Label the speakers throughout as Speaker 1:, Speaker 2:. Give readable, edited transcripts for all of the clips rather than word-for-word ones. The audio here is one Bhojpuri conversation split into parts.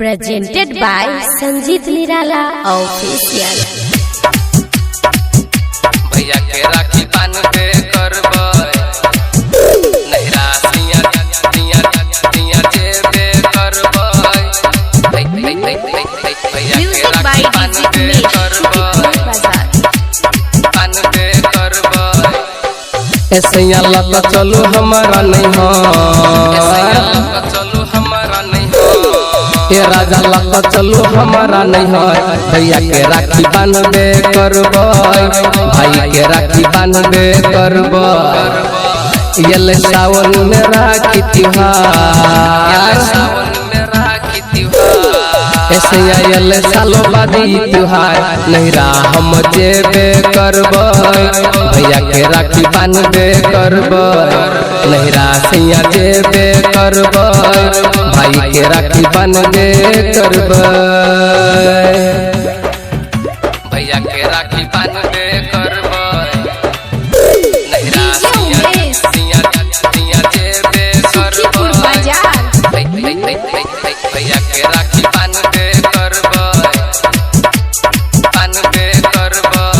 Speaker 1: Presented by संजीत निराला ऑफिशियल।
Speaker 2: भैया के राखी बान के करबै नहिरा सिया दिया दिया जेबे करबै भैया के राखी बान के करबै बान के करबै ऐसे लग चलो हमारा नहीं हो ऐसे लग चलो हमारा नहीं हो ए राजा लग चलो हमारा नहीं हो भैया के राखी बांधबे करबै भाई के राखी बांधबे करबै ये सावन में राखी त्योहार ऐसे ये सालों बाद त्योहार नहिरा हम जेबे करबै भैया के राखी बांधबे करबै नहिरा सैया जेबे करबै भाई के राखी बांधबे करबै भैया के राखी बांधबे करबै नहिरा सैया जेबे करबै भैया के राखी बांधबे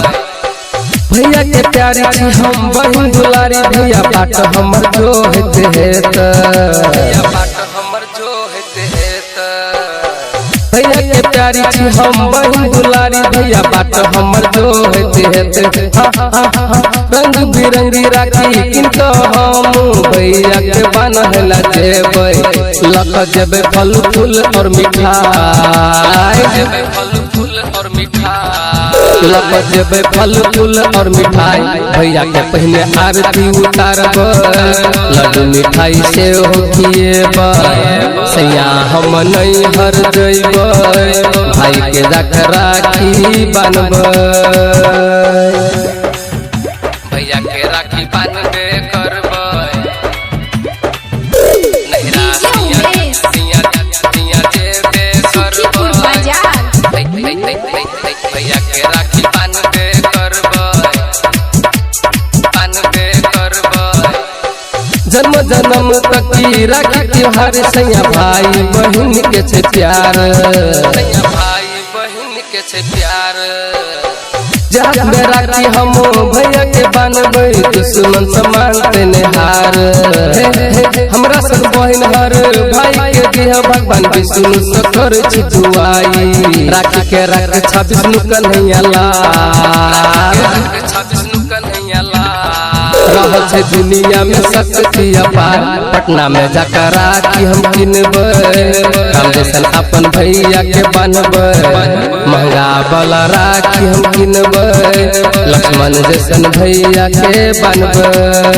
Speaker 2: भैया के प्यारी छी हम बहिन दुलारी भैया बाट हमर जो हेते हेत भैया बाट हमर जो हेते हेत भैया के प्यारी छी हम बहिन दुलारी भैया बाट हमर जो हेते हेत रंग बिरंगी राखी किनको हम भैया के बान्हला जेबै लक जेबै फल फूल और मिठाई जेबै फल फूल और मिठाई लक जेबै फल फूल और मिठाई भैया के पहले आरती उतारबै लड्डू मिठाई से हो खिएबै सैया हम नहीं हर जइबै भाई के जाक राखी बांधबै भैया के राखी बांधबे करबै नहिरा सिया जेबे करबै भैया के राखी बांधबे करबै जन्म जन्म तक की राखी त्योहार सैया भाई बहन के छे प्यार सैया भाई बहन के छे प्यार जहाज में राखी हम भैया के बांधबै दुश्मन समान तेने हार हमरा सब बहन हर भाई के दिह भगवान विष्णु सकर छी दुआई राखी के रख 26 नु कन्हैया लाल 26 नु कन्हैया लाल रहल छै दुनिया में शक्ति अपार पटना में जाकर राखी हम किनबै हम जैसन अपन भैया के बांधबै महंगा वाला राखी हम किनबै लक्ष्मण जैसन भैया के बांधबै।